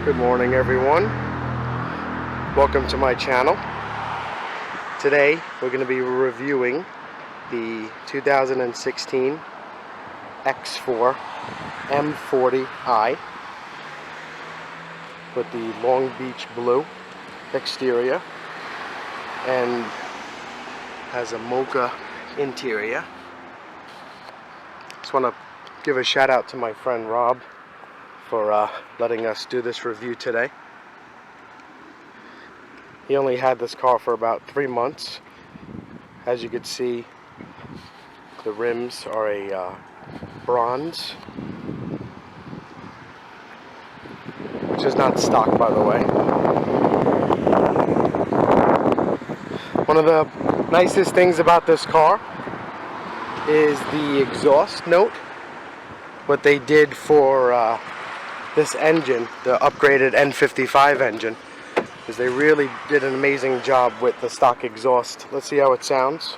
Good morning, everyone. Welcome to my channel. Today we're going to be reviewing the 2016 X4 M40i with the Long Beach blue exterior and has a mocha interior. Just want to give a shout out to my friend Rob for letting us do this review today. He only had this car for about 3 months. As you can see, the rims are a bronze, which is not stock, by the way. One of the nicest things about this car is the exhaust note. What they did for this engine, the upgraded N55 engine, is they really did an amazing job with the stock exhaust. Let's see how it sounds.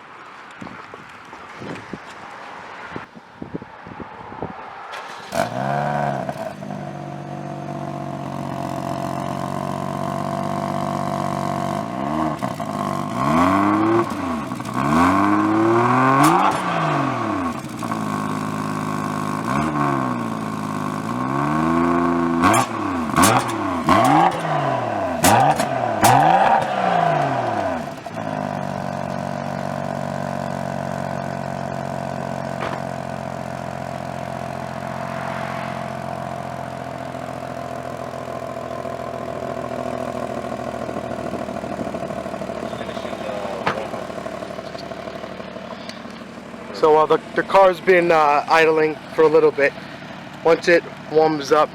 So while the car's been idling for a little bit, once it warms up,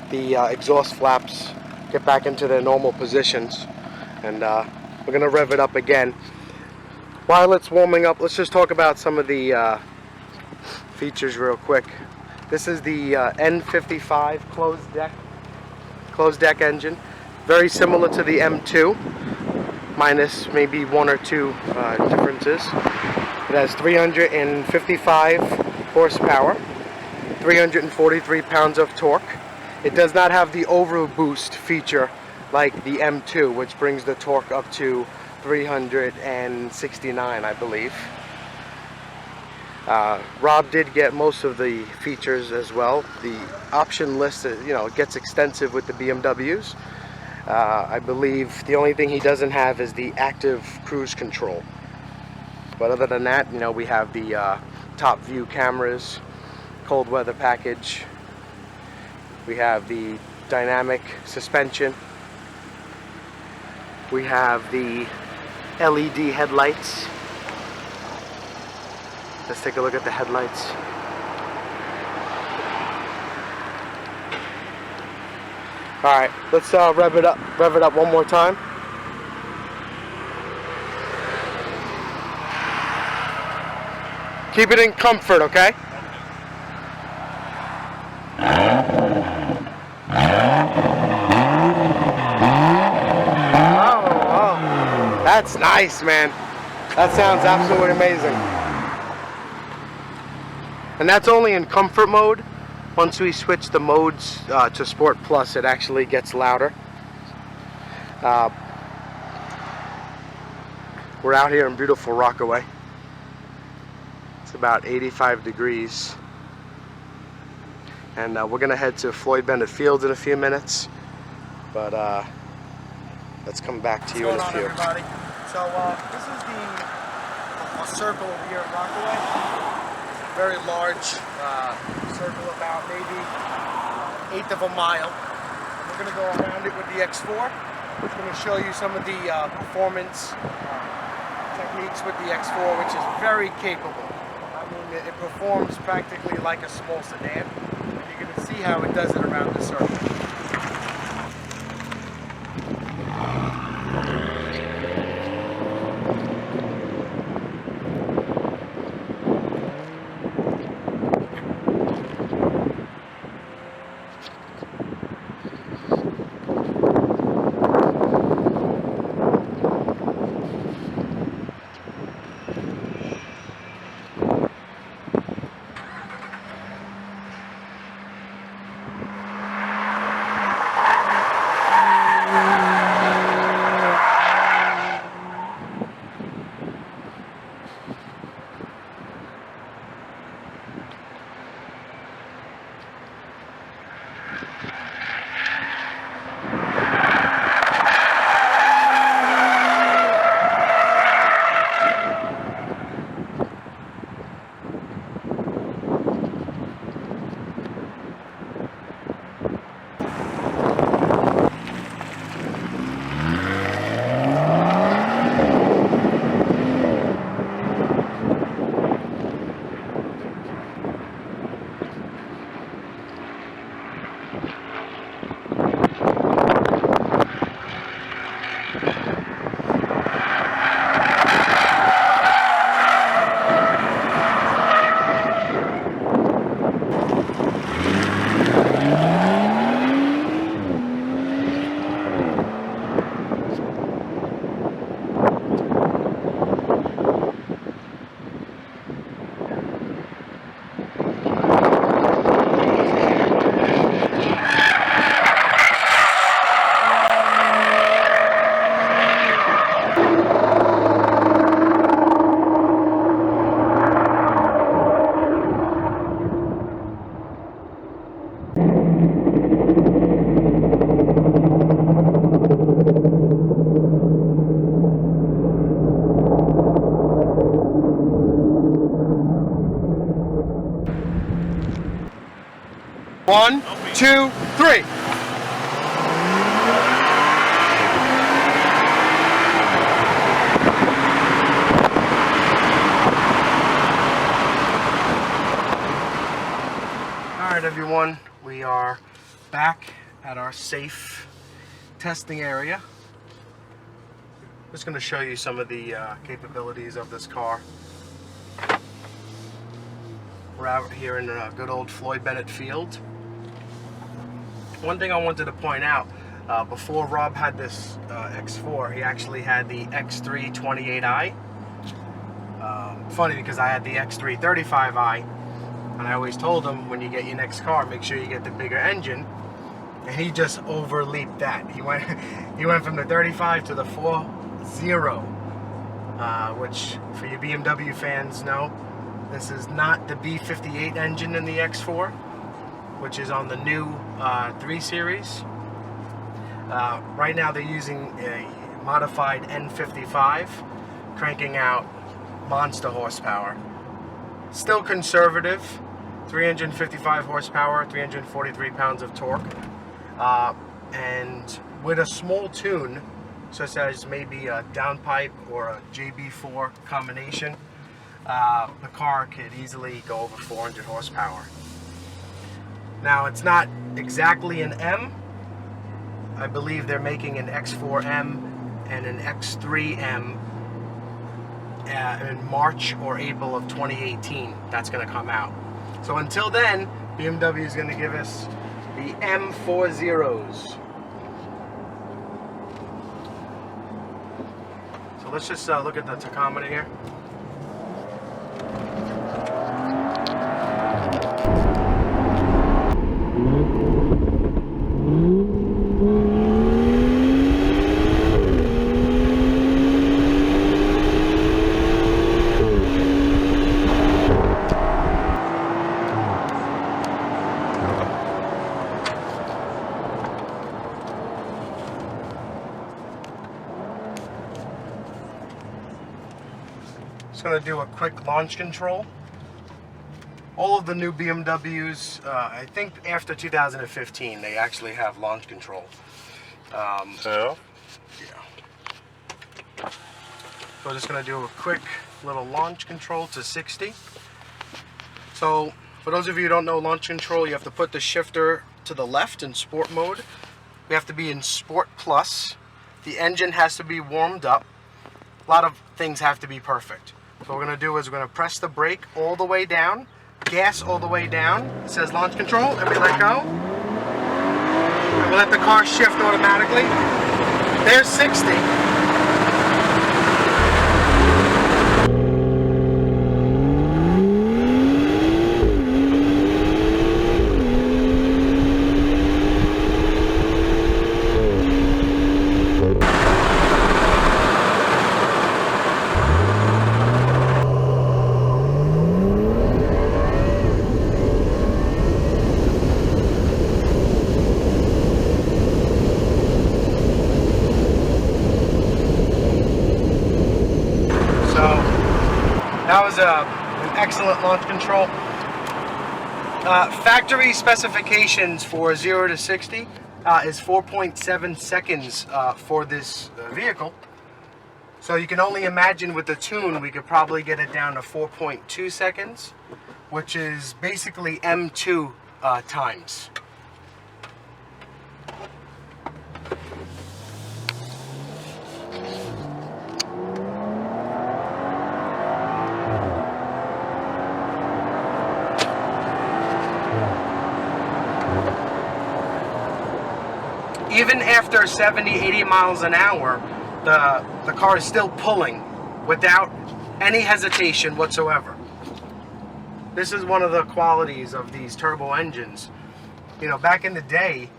the exhaust flaps get back into their normal positions, and we're going to rev it up again. While it's warming up, let's just talk about some of the features real quick. This is the N55 closed deck engine, very similar to the M2, minus maybe one or two differences. It has 355 horsepower, 343 pounds of torque. It does not have the over boost feature like the M2, which brings the torque up to 369, I believe. Rob did get most of the features as well. The option list, it gets extensive with the BMWs. I believe the only thing he doesn't have is the active cruise control. But other than that, we have the top view cameras, cold weather package. We have the dynamic suspension. We have the LED headlights. Let's take a look at the headlights. Alright, let's rev it up one more time. Keep it in comfort, okay? Oh, that's nice, man. That sounds absolutely amazing. And that's only in comfort mode. Once we switch the modes to Sport Plus, it actually gets louder. We're out here in beautiful Rockaway. It's about 85 degrees. And we're going to head to Floyd Bennett Fields in a few minutes. But let's come back to you in a few. What's going on, everybody? So this is a circle here in Rockaway. Very large circle, about maybe 1/8 of a mile. And we're going to go around it with the X4. It's going to show you some of the performance techniques with the X4, which is very capable. I mean, it performs practically like a small sedan. And you're going to see how it does it around the circle. 1, 2, 3. Alright everyone, we are back at our safe testing area. I'm just going to show you some of the capabilities of this car. We're out here in good old Floyd Bennett Field. One thing I wanted to point out, before Rob had this X4, he actually had the X3 28i. Funny because I had the X3 35i, and I always told him when you get your next car, make sure you get the bigger engine. And he just overleaped that. He went from the 35 to the 40, which for you BMW fans know, this is not the B58 engine in the X4, which is on the new 3 Series. Right now they're using a modified N55, cranking out monster horsepower. Still conservative, 355 horsepower, 343 pounds of torque. And with a small tune, such as maybe a downpipe or a JB4 combination, the car could easily go over 400 horsepower. Now, it's not exactly an M. I believe they're making an X4 M and an X3 M in March or April of 2018. That's going to come out. So until then, BMW is going to give us the M40s. So let's just look at the tachometer here. Just going to do a quick launch control. All of the new BMWs, I think after 2015, they actually have launch control. Yeah. So we're just going to do a quick little launch control to 60. So for those of you who don't know launch control, you have to put the shifter to the left in sport mode. We have to be in Sport Plus. The engine has to be warmed up. A lot of things have to be perfect. So what we're going to do is we're going to press the brake all the way down, gas all the way down. It says launch control, and we let go. And we'll let the car shift automatically. There's 60. That was an excellent launch control. Factory specifications for 0 to 60 is 4.7 seconds for this vehicle. So you can only imagine with the tune, we could probably get it down to 4.2 seconds, which is basically M2 times. Even after 70, 80 miles an hour, the car is still pulling without any hesitation whatsoever. This is one of the qualities of these turbo engines. You know, back in the day,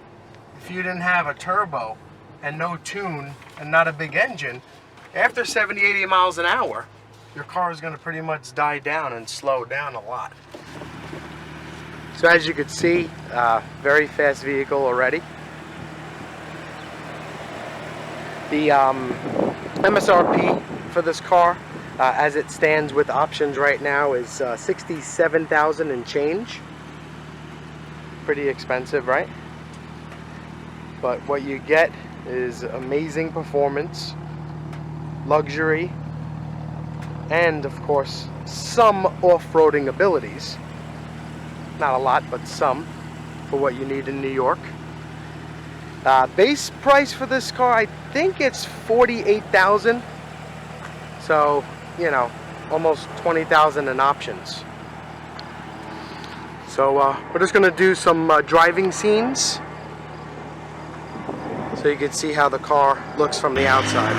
if you didn't have a turbo and no tune and not a big engine, after 70, 80 miles an hour, your car is going to pretty much die down and slow down a lot. So as you can see, very fast vehicle already. The MSRP for this car, as it stands with options right now, is $67,000 and change. pretty expensive, right? But what you get is amazing performance, luxury, and of course some off-roading abilities. Not a lot, but some for what you need in New York. Base price for this car, I think it's $48,000. So, you know, almost $20,000 in options. So we're just gonna do some driving scenes so you can see how the car looks from the outside.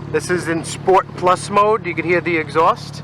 This is in Sport Plus mode. You can hear the exhaust.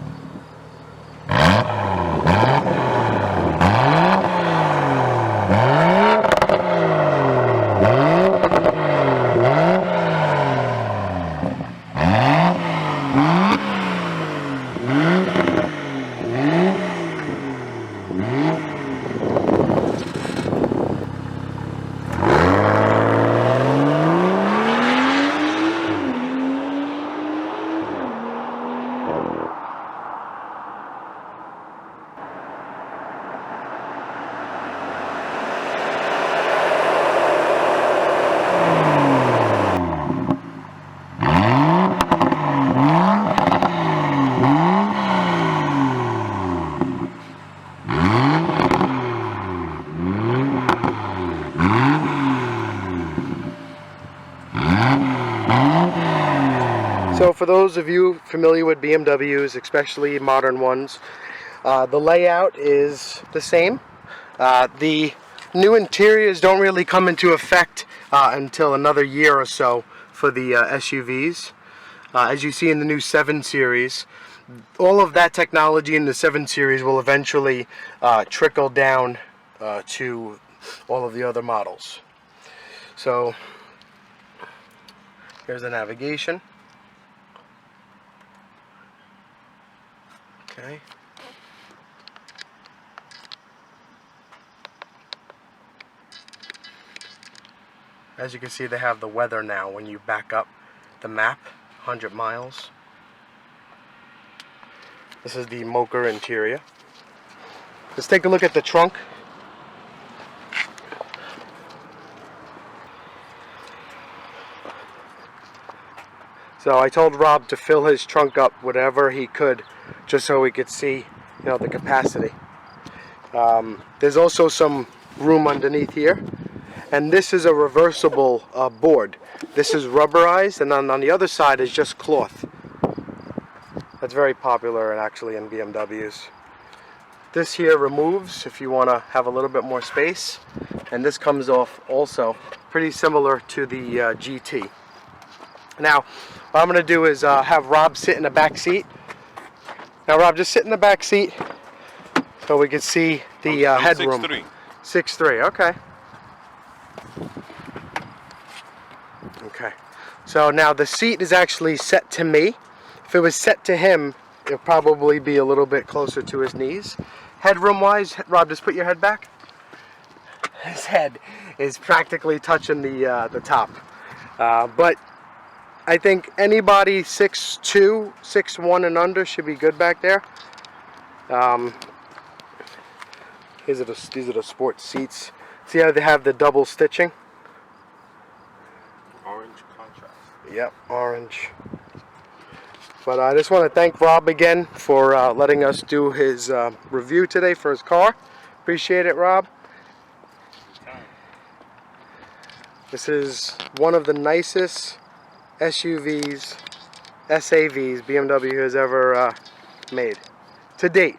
So for those of you familiar with BMWs, especially modern ones, the layout is the same. The new interiors don't really come into effect until another year or so for the SUVs. As you see in the new 7 Series, all of that technology in the 7 Series will eventually trickle down to all of the other models. So here's the navigation. Okay. As you can see, they have the weather now when you back up the map, 100 miles. This is the Mocha interior. Let's take a look at the trunk. So I told Rob to fill his trunk up whatever he could, just so we could see, you know, the capacity. There's also some room underneath here, and this is a reversible board. This is rubberized, and on the other side is just cloth. That's very popular actually in BMWs. This here removes if you want to have a little bit more space, and this comes off also, pretty similar to the GT. Now, what I'm going to do is have Rob sit in the back seat. Now, Rob, just sit in the back seat so we can see the headroom. 6'3". 6'3", okay. Okay. So now the seat is actually set to me. If it was set to him, it would probably be a little bit closer to his knees. Headroom-wise, Rob, just put your head back. His head is practically touching the top. But I think anybody 6'2", 6'1", and under should be good back there. These are the sports seats. See how they have the double stitching? Orange contrast. Yep, orange. But I just want to thank Rob again for letting us do his review today for his car. Appreciate it, Rob. This is one of the nicest SUVs, SAVs BMW has ever made to date.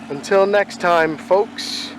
Until next time, folks.